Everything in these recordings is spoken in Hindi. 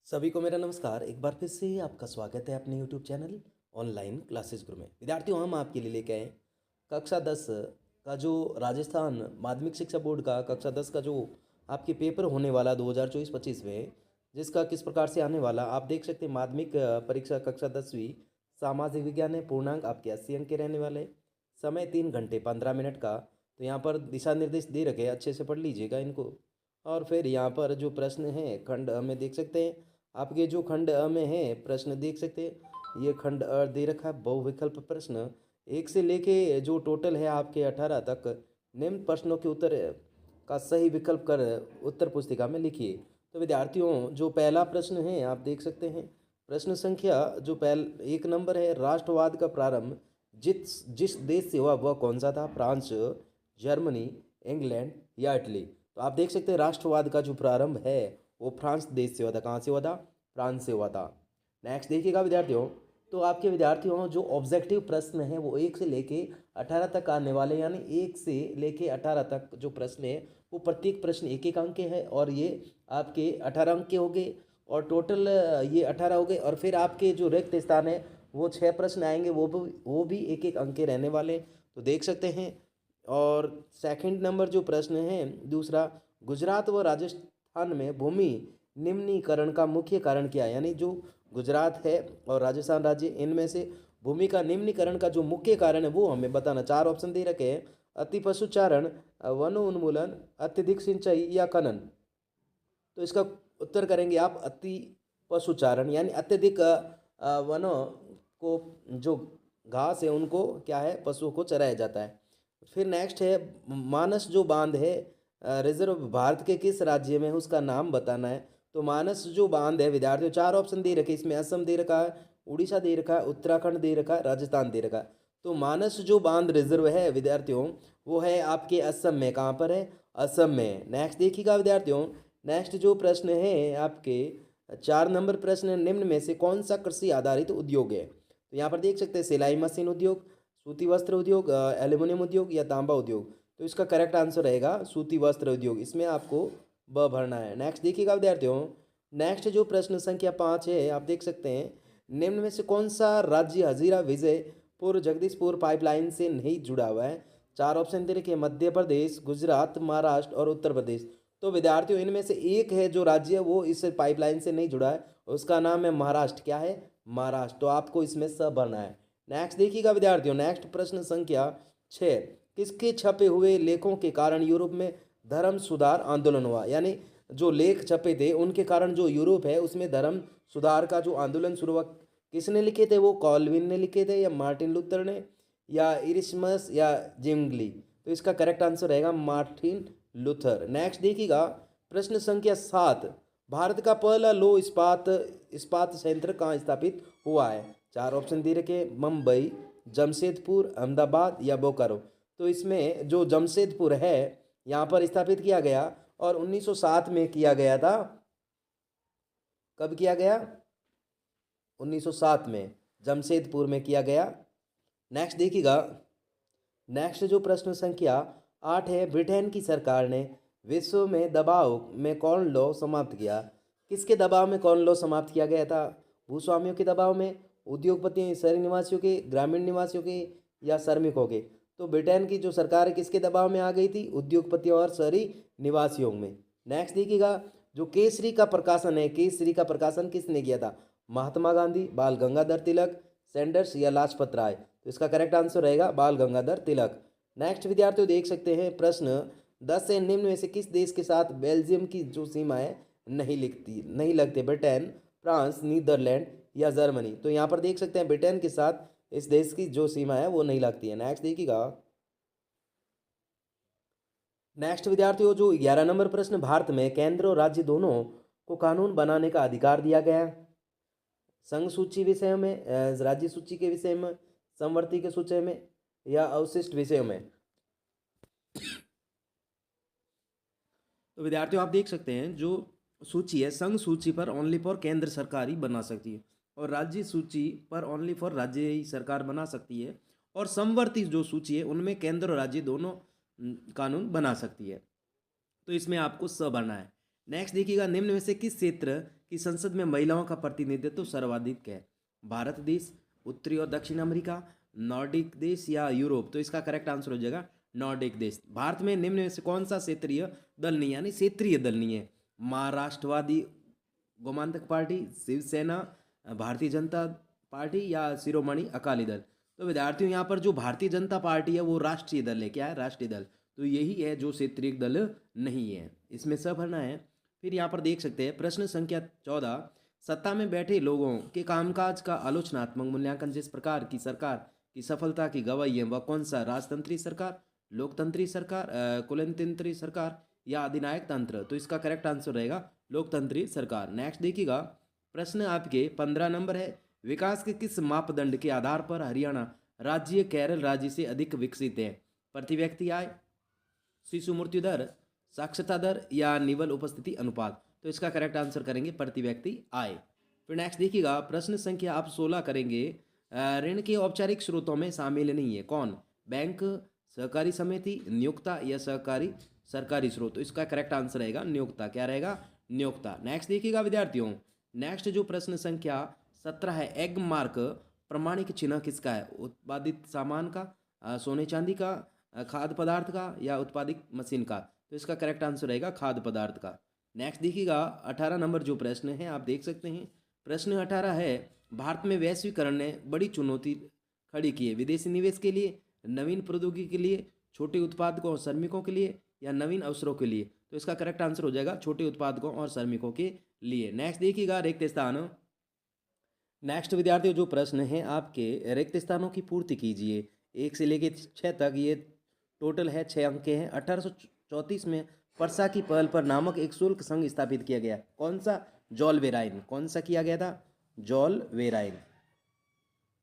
सभी को मेरा नमस्कार। एक बार फिर से आपका स्वागत है अपने YouTube चैनल ऑनलाइन क्लासेस गुरु में। विद्यार्थियों, हम आपके लिए लेके आए कक्षा 10 का जो राजस्थान माध्यमिक शिक्षा बोर्ड का कक्षा 10 का जो आपके पेपर होने वाला 2024-25 में, जिसका किस प्रकार से आने वाला आप देख सकते हैं। माध्यमिक परीक्षा कक्षा 10वीं सामाजिक विज्ञान है। पूर्णांक आपके 80 अंक के रहने वाले। समय 3 घंटे 15 मिनट का। तो यहाँ पर दिशा निर्देश दे रखे हैं, अच्छे से पढ़ लीजिएगा इनको। और फिर यहाँ पर जो प्रश्न है खंड में देख सकते हैं। आपके जो खंड अ में है प्रश्न देख सकते हैं, ये खंड अ दे रखा है बहुविकल्प प्रश्न। 1 से लेके जो टोटल है आपके 18 तक निम्न प्रश्नों के उत्तर का सही विकल्प कर उत्तर पुस्तिका में लिखिए। तो विद्यार्थियों, जो पहला प्रश्न है आप देख सकते हैं। प्रश्न संख्या जो एक नंबर है, राष्ट्रवाद का प्रारंभ जिस जिस देश से हुआ वह कौन सा था? फ्रांस, जर्मनी, इंग्लैंड या इटली? तो आप देख सकते हैं राष्ट्रवाद का जो प्रारंभ है वो फ्रांस देश से हुआ था। कहाँ से हुआ था? फ्रांस से हुआ था। नेक्स्ट देखिएगा विद्यार्थियों, तो आपके विद्यार्थियों जो ऑब्जेक्टिव प्रश्न है वो 1 से लेके 18 तक आने वाले, यानी 1 से लेके 18 तक जो प्रश्न है वो प्रत्येक प्रश्न एक एक अंक के है, और ये आपके 18 अंक के हो गए, और टोटल ये 18 हो गए। और फिर आपके जो रिक्त स्थान है वो 6 प्रश्न आएंगे, वो भी एक एक अंक के रहने वाले, तो देख सकते हैं। और सेकंड नंबर जो प्रश्न है दूसरा, गुजरात व राजस्थान में भूमि निम्नीकरण का मुख्य कारण क्या है? यानी जो गुजरात है और राजस्थान राज्य, इनमें से भूमि का निम्नीकरण का जो मुख्य कारण है वो हमें बताना। 4 ऑप्शन दे रखे हैं, अति पशुचारण, वनो उन्मूलन, अत्यधिक सिंचाई या खनन। तो इसका उत्तर करेंगे आप अति पशुचारण, यानी अत्यधिक वनों को, जो घास है उनको क्या है, पशुओं को चराया जाता है। फिर नेक्स्ट है, मानस जो बांध है रिजर्व भारत के किस राज्य में है, उसका नाम बताना है। तो मानस जो बांध है विद्यार्थियों, 4 ऑप्शन दे रखे, इसमें असम दे रखा है, उड़ीसा दे रखा है, उत्तराखंड दे रखा है, राजस्थान दे रखा है। तो मानस जो बांध रिजर्व है विद्यार्थियों वो है आपके असम में। कहाँ पर है? असम में। नेक्स्ट देखिएगा विद्यार्थियों, नेक्स्ट जो प्रश्न है आपके 4 नंबर प्रश्न है, निम्न में से कौन सा कृषि आधारित उद्योग है? तो यहाँ पर देख सकते हैं सिलाई मशीन उद्योग, सूती वस्त्र उद्योग, एल्यूमिनियम उद्योग या तांबा उद्योग। तो इसका करेक्ट आंसर रहेगा सूती वस्त्र उद्योग, इसमें आपको ब भरना है। नेक्स्ट देखिएगा विद्यार्थियों, नेक्स्ट जो प्रश्न संख्या 5 है आप देख सकते हैं, निम्न में से कौन सा राज्य हजीरा विजयपुर जगदीशपुर पाइपलाइन से नहीं जुड़ा हुआ है? 4 ऑप्शन दे रखे, मध्य प्रदेश, गुजरात, महाराष्ट्र और उत्तर प्रदेश। तो विद्यार्थियों इनमें से एक है जो राज्य वो इस पाइपलाइन से नहीं जुड़ा है, उसका नाम है महाराष्ट्र। क्या है? महाराष्ट्र। तो आपको इसमें सब भरना है। नेक्स्ट देखिएगा विद्यार्थियों, नेक्स्ट प्रश्न संख्या 6, किसके छपे हुए लेखों के कारण यूरोप में धर्म सुधार आंदोलन हुआ? यानी जो लेख छपे थे उनके कारण जो यूरोप है उसमें धर्म सुधार का जो आंदोलन शुरू हुआ, किसने लिखे थे? वो कॉल्विन ने लिखे थे, या मार्टिन लूथर ने, या इरिस्मस, या जिंगली? तो इसका करेक्ट आंसर रहेगा मार्टिन लूथर। नेक्स्ट देखिएगा प्रश्न संख्या 7, भारत का पहला लो इस्पात इस्पात संयंत्र कहाँ स्थापित हुआ है? 4 ऑप्शन दे रखे, मुंबई, जमशेदपुर, अहमदाबाद या बोकारो। तो इसमें जो जमशेदपुर है यहाँ पर स्थापित किया गया, और 1907 में किया गया था। कब किया गया? 1907 में जमशेदपुर में किया गया। नेक्स्ट देखिएगा, नेक्स्ट जो प्रश्न संख्या 8 है, ब्रिटेन की सरकार ने विश्व में दबाव में कौन लॉ समाप्त किया? किसके दबाव में कौन लॉ समाप्त किया गया था? भूस्वामियों के दबाव में, उद्योगपतियों, शहरी निवासियों के, ग्रामीण निवासियों के, या श्रमिकों के? तो ब्रिटेन की जो सरकार है किसके दबाव में आ गई थी? उद्योगपतियों और शहरी निवासियों में। नेक्स्ट देखिएगा, जो केसरी का प्रकाशन है, केसरी का प्रकाशन किसने किया था? महात्मा गांधी, बाल गंगाधर तिलक, सैंडर्स या लाजपत राय? तो इसका करेक्ट आंसर रहेगा बाल गंगाधर तिलक। नेक्स्ट विद्यार्थियों देख सकते हैं प्रश्न 10 से निम्न में से किस देश के साथ बेल्जियम की जो सीमा है नहीं लगते? ब्रिटेन, फ्रांस, नीदरलैंड या जर्मनी? तो यहाँ पर देख सकते हैं ब्रिटेन के साथ इस देश की जो सीमा है वो नहीं लगती है। नेक्स्ट देखिएगा, नेक्स्ट विद्यार्थियों जो 11 नंबर प्रश्न, भारत में केंद्र और राज्य दोनों को कानून बनाने का अधिकार दिया गया है? संघ सूची विषय में, राज्य सूची के विषय में, समवर्ती के सूची में, या अवशिष्ट विषयों में? तो विद्यार्थियों आप देख सकते हैं जो सूची है, संघ सूची पर ओनली फॉर केंद्र सरकार ही बना सकती है, और राज्य सूची पर ओनली फॉर राज्य ही सरकार बना सकती है, और समवर्ती जो सूची है उनमें केंद्र और राज्य दोनों कानून बना सकती है। तो इसमें आपको स भरना है। नेक्स्ट देखिएगा, निम्न में से किस क्षेत्र कि संसद में महिलाओं का प्रतिनिधित्व सर्वाधिक है? भारत देश, उत्तरी और दक्षिण अमेरिका, नॉर्डिक देश या यूरोप? तो इसका करेक्ट आंसर हो जाएगा नॉर्डिक देश। भारत में निम्न में से कौन सा क्षेत्रीय दल नहीं, यानी क्षेत्रीय दल नहीं है? महाराष्ट्रवादी गोमांतक पार्टी, शिवसेना, भारतीय जनता पार्टी या शिरोमणि अकाली दल? तो विद्यार्थियों यहाँ पर जो भारतीय जनता पार्टी है वो राष्ट्रीय दल है। क्या है? राष्ट्रीय दल। तो यही है जो क्षेत्रीय दल नहीं है, इसमें सब भरना है। फिर यहाँ पर देख सकते हैं प्रश्न संख्या 14, सत्ता में बैठे लोगों के कामकाज का आलोचनात्मक मूल्यांकन जिस प्रकार की सरकार की सफलता की गवाही है वह कौन सा? राजतंत्री सरकार, लोकतंत्री सरकार, कुलतंत्री सरकार या अधिनायक तंत्र? तो इसका करेक्ट आंसर रहेगा लोकतंत्री सरकार। नेक्स्ट देखिएगा, प्रश्न आपके 15 नंबर है, विकास के किस मापदंड के आधार पर हरियाणा राज्य केरल राज्य से अधिक विकसित है? प्रति व्यक्ति आय, शिशु मृत्यु दर, साक्षरता दर या निवल उपस्थिति अनुपात? तो इसका करेक्ट आंसर करेंगे प्रति व्यक्ति आय। फिर नेक्स्ट देखिएगा, प्रश्न संख्या आप 16 करेंगे, ऋण के औपचारिक स्रोतों में शामिल नहीं है कौन? बैंक, सहकारी समिति, नियोक्ता या सहकारी सरकारी स्रोत? तो इसका करेक्ट आंसर रहेगा नियोक्ता। क्या रहेगा? नियोक्ता। नेक्स्ट देखिएगा विद्यार्थियों, नेक्स्ट जो प्रश्न संख्या 17 है, एग मार्क प्रमाणिक चिन्ह किसका है? उत्पादित सामान का, सोने चांदी का, खाद्य पदार्थ का या उत्पादित मशीन का? तो इसका करेक्ट आंसर रहेगा खाद्य पदार्थ का। नेक्स्ट देखिएगा 18 नंबर जो प्रश्न है आप देख सकते हैं, प्रश्न 18 है, भारत में वैश्वीकरण ने बड़ी चुनौती खड़ी की है, विदेशी निवेश के लिए, नवीन प्रौद्योगिकी के लिए, छोटे उत्पादकों और श्रमिकों के लिए या नवीन अवसरों के लिए? तो इसका करेक्ट आंसर हो जाएगा छोटे उत्पादकों और श्रमिकों के लिए। नेक्स्ट देखिएगा रिक्त स्थान। नेक्स्ट विद्यार्थियों जो प्रश्न है आपके, रिक्त स्थानों की पूर्ति कीजिए 1 से लेकर 6 तक, ये टोटल है 6 अंक के हैं। 1834 में परसा की पहल पर नामक एक शुल्क संघ स्थापित किया गया, कौन सा? जॉल वेराइन। कौन सा किया गया था? जॉल वेराइन।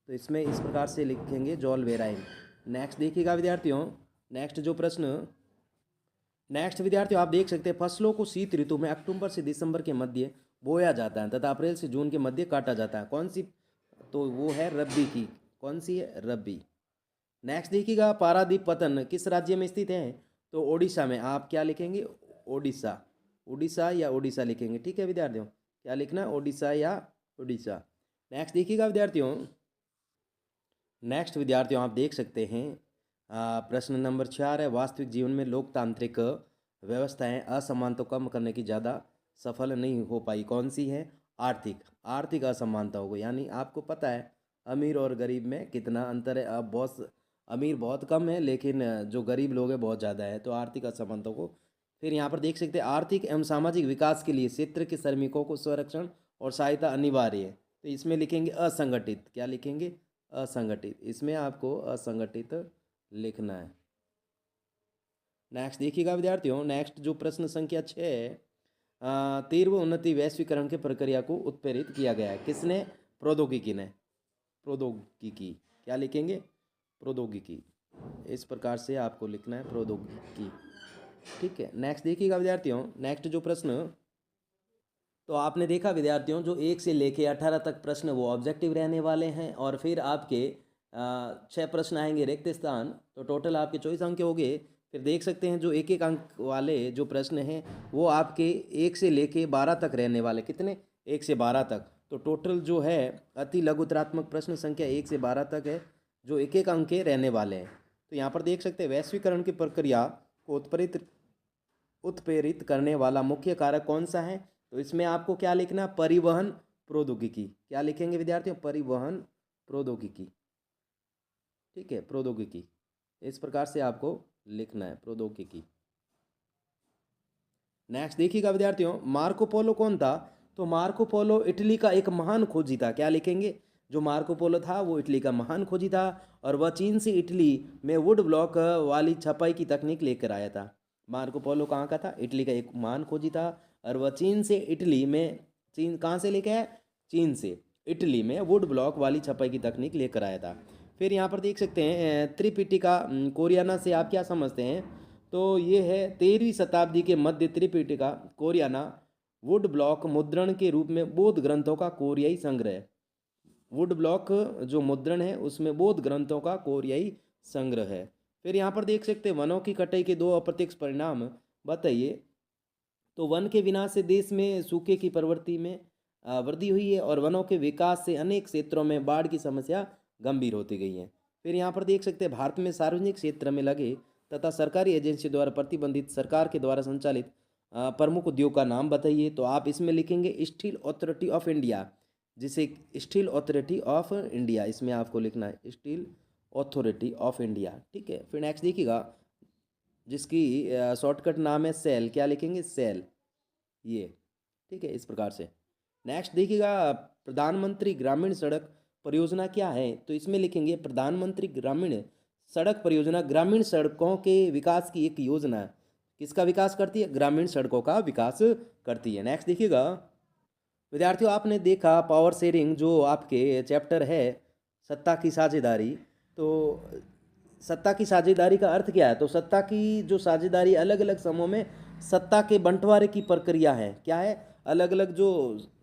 तो इसमें इस प्रकार से लिखेंगे जॉल वेराइन। नेक्स्ट देखिएगा विद्यार्थियों, नेक्स्ट जो प्रश्न, नेक्स्ट विद्यार्थियों आप देख सकते हैं, फसलों को शीत ऋतु में अक्टूबर से दिसंबर के मध्य बोया जाता है तथा अप्रैल से जून के मध्य काटा जाता है, कौन सी? तो वो है रब्बी की। कौन सी है? रब्बी। नेक्स्ट देखिएगा, पारादीप पतन किस राज्य में स्थित है? तो ओडिशा में। आप क्या लिखेंगे? ओडिशा। उड़ीसा या ओडिशा लिखेंगे, ठीक है विद्यार्थियों। क्या लिखना? ओडिशा या ओडिशा। नेक्स्ट देखिएगा विद्यार्थियों, नेक्स्ट विद्यार्थियों आप देख सकते हैं प्रश्न नंबर 4 है, वास्तविक जीवन में लोकतांत्रिक व्यवस्थाएं असमानता को कम करने की ज़्यादा सफल नहीं हो पाई, कौन सी है? आर्थिक असमानता हो गई, यानी आपको पता है अमीर और गरीब में कितना अंतर है। अब बहुत अमीर बहुत कम है लेकिन जो गरीब लोग हैं बहुत ज़्यादा है, तो आर्थिक असमानता को। फिर यहाँ पर देख सकते हैं, आर्थिक एवं सामाजिक विकास के लिए क्षेत्र के श्रमिकों को संरक्षण और सहायता अनिवार्य है, तो इसमें लिखेंगे असंगठित। क्या लिखेंगे? असंगठित। इसमें आपको असंगठित लिखना है। नेक्स्ट देखिएगा विद्यार्थियों, नेक्स्ट जो प्रश्न संख्या 6 है, तीव्र उन्नति वैश्वीकरण की प्रक्रिया को उत्प्रेरित किया गया है, किसने? प्रौद्योगिकी ने। प्रौद्योगिकी। क्या लिखेंगे? प्रौद्योगिकी। इस प्रकार से आपको लिखना है प्रौद्योगिकी, ठीक है। नेक्स्ट देखिएगा विद्यार्थियों, नेक्स्ट जो प्रश्न, तो आपने देखा विद्यार्थियों जो 1 से लेके 18 तक प्रश्न वो ऑब्जेक्टिव रहने वाले हैं, और फिर आपके 6 प्रश्न आएंगे रिक्त स्थान, तो टोटल आपके 24 अंक हो गए। फिर देख सकते हैं जो 1-1 अंक वाले जो प्रश्न हैं वो आपके 1 से लेके 12 तक रहने वाले, कितने? 1 से 12 तक। तो टोटल जो है अति लघुतरात्मक प्रश्न संख्या 1 से 12 तक है जो 1-1 अंक के रहने वाले हैं। तो यहाँ पर देख सकते हैं वैश्वीकरण की प्रक्रिया को उत्प्रेरित करने वाला मुख्य कारक कौन सा है? तो इसमें आपको क्या लिखना? परिवहन प्रौद्योगिकी। क्या लिखेंगे विद्यार्थियों? परिवहन प्रौद्योगिकी, ठीक है, प्रौद्योगिकी। इस प्रकार से आपको लिखना है प्रौद्योगिकी। नेक्स्ट देखिएगा विद्यार्थियों, मार्को पोलो कौन था? तो मार्को पोलो इटली का एक महान खोजी था। क्या लिखेंगे? जो मार्को पोलो था वो इटली का महान खोजी था, और वह चीन से इटली में वुड ब्लॉक वाली छपाई की तकनीक लेकर आया था। मार्को पोलो कहाँ का था? इटली का एक महान खोजी था, और वह चीन से इटली में, चीन कहाँ से लेके आया? चीन से इटली में वुड ब्लॉक वाली छपाई की तकनीक लेकर आया था। फिर यहाँ पर देख सकते हैं त्रिपिटिका कोरियाना से आप क्या समझते हैं? तो ये है 13वीं शताब्दी के मध्य त्रिपिटिका कोरियाना वुड ब्लॉक मुद्रण के रूप में बौद्ध ग्रंथों का कोरियाई संग्रह। वुड ब्लॉक जो मुद्रण है उसमें बौद्ध ग्रंथों का कोरियाई संग्रह है। फिर यहाँ पर देख सकते हैं वनों की कटाई के 2 अप्रत्यक्ष परिणाम बताइए। तो वन के विनाश से देश में सूखे की प्रवृत्ति में वृद्धि हुई है और वनों के विकास से अनेक क्षेत्रों में बाढ़ की समस्या गंभीर होती गई है। फिर यहाँ पर देख सकते हैं भारत में सार्वजनिक क्षेत्र में लगे तथा सरकारी एजेंसी द्वारा प्रतिबंधित सरकार के द्वारा संचालित प्रमुख उद्योग का नाम बताइए। तो आप इसमें लिखेंगे स्टील अथॉरिटी ऑफ इंडिया, जिसे स्टील अथॉरिटी ऑफ इंडिया इसमें आपको लिखना है, स्टील अथॉरिटी ऑफ इंडिया। ठीक है, फिर नेक्स्ट देखिएगा जिसकी शॉर्टकट नाम है सेल, क्या लिखेंगे, सेल, ये। ठीक है, इस प्रकार से। नेक्स्ट देखिएगा प्रधानमंत्री ग्रामीण सड़क परियोजना क्या है, तो इसमें लिखेंगे प्रधानमंत्री ग्रामीण सड़क परियोजना ग्रामीण सड़कों के विकास की एक योजना है। किसका विकास करती है, ग्रामीण सड़कों का विकास करती है। नेक्स्ट देखिएगा विद्यार्थियों, आपने देखा पावर शेयरिंग जो आपके चैप्टर है सत्ता की साझेदारी। तो सत्ता की साझेदारी का अर्थ क्या है, तो सत्ता की जो साझेदारी अलग अलग समूह में सत्ता के बंटवारे की प्रक्रिया है। क्या है, अलग अलग जो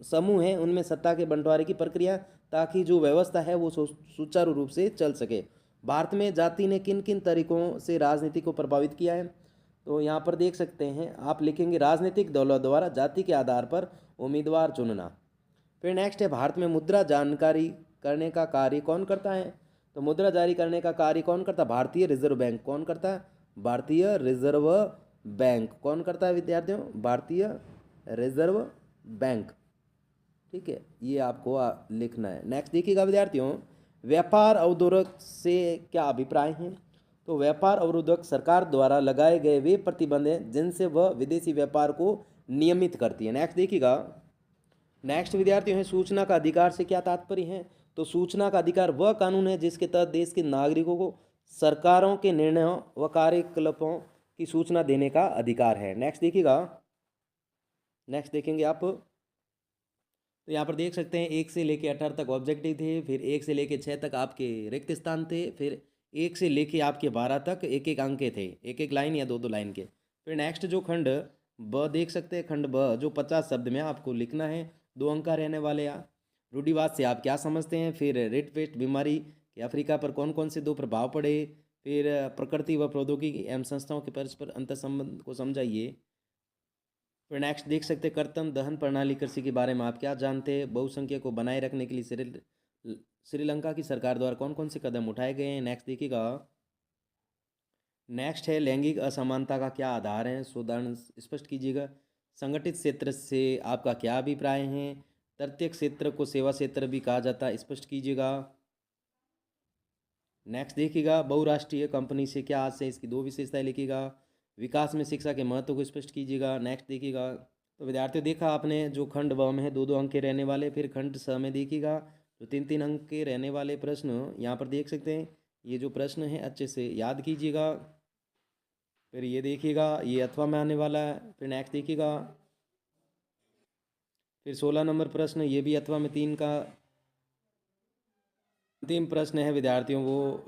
समूह हैं उनमें सत्ता के बंटवारे की प्रक्रिया, ताकि जो व्यवस्था है वो सुचारू रूप से चल सके। भारत में जाति ने किन किन तरीकों से राजनीति को प्रभावित किया है, तो यहाँ पर देख सकते हैं आप लिखेंगे राजनीतिक दलों द्वारा जाति के आधार पर उम्मीदवार चुनना। फिर नेक्स्ट है भारत में मुद्रा जानकारी करने का कार्य कौन करता है, तो मुद्रा जारी करने का कार्य कौन करता है, भारतीय रिजर्व बैंक। कौन करता है, भारतीय रिजर्व बैंक। कौन करता है विद्यार्थियों, भारतीय रिजर्व बैंक। ठीक है, ये आपको लिखना है। नेक्स्ट देखिएगा विद्यार्थियों, व्यापार अवरोधक से क्या अभिप्राय है, तो व्यापार अवरोधक सरकार द्वारा लगाए गए वे प्रतिबंध हैं जिनसे वह विदेशी व्यापार को नियमित करती है। नेक्स्ट देखिएगा, नेक्स्ट विद्यार्थियों है सूचना का अधिकार से क्या तात्पर्य है, तो सूचना का अधिकार वह कानून है जिसके तहत देश के नागरिकों को सरकारों के निर्णयों व कार्यकलापों की सूचना देने का अधिकार है। नेक्स्ट देखिएगा, नेक्स्ट देखेंगे आप, तो यहाँ पर देख सकते हैं 1 से लेके 18 तक ऑब्जेक्टिव थे, फिर 1 से लेके 6 तक आपके रिक्त स्थान थे, फिर 1 से लेके आपके 12 तक एक एक अंक के थे, एक एक लाइन या दो दो लाइन के। फिर नेक्स्ट जो खंड ब देख सकते हैं, खंड ब जो 50 शब्द में आपको लिखना है, 2 अंक का रहने वाले। रूढ़िवाद से आप क्या समझते हैं, फिर रेड पेस्ट बीमारी के अफ्रीका पर कौन कौन से 2 प्रभाव पड़े, फिर प्रकृति व प्रौद्योगिकी एवं संस्थाओं के परस्पर अंतर संबंध को समझाइए। फिर नेक्स्ट देख सकते हैं कर्तन दहन प्रणाली कृषि के बारे में आप क्या जानते हैं, बहुसंख्यक को बनाए रखने के लिए श्रीलंका की सरकार द्वारा कौन कौन से कदम उठाए गए हैं। नेक्स्ट देखिएगा, नेक्स्ट है लैंगिक असमानता का क्या आधार है, उदाहरण स्पष्ट कीजिएगा। संगठित क्षेत्र से आपका क्या अभिप्राय है, तृतीय क्षेत्र को सेवा क्षेत्र भी कहा जाता है, स्पष्ट कीजिएगा। नेक्स्ट देखिएगा, बहुराष्ट्रीय कंपनी से क्या आशय, इसकी 2 विशेषताएं लिखिएगा। विकास में शिक्षा के महत्व को स्पष्ट कीजिएगा। नेक्स्ट देखिएगा, तो विद्यार्थियों देखा आपने जो खंड व में है 2 2 अंक के रहने वाले, फिर खंड स में देखिएगा जो 3 3 अंक के रहने वाले प्रश्न यहाँ पर देख सकते हैं। ये जो प्रश्न है अच्छे से याद कीजिएगा। फिर ये देखिएगा, ये अथवा में आने वाला है। फिर नेक्स्ट देखिएगा, फिर 16 नंबर प्रश्न, ये भी अथवा में 3 का अंतिम प्रश्न है विद्यार्थियों, वो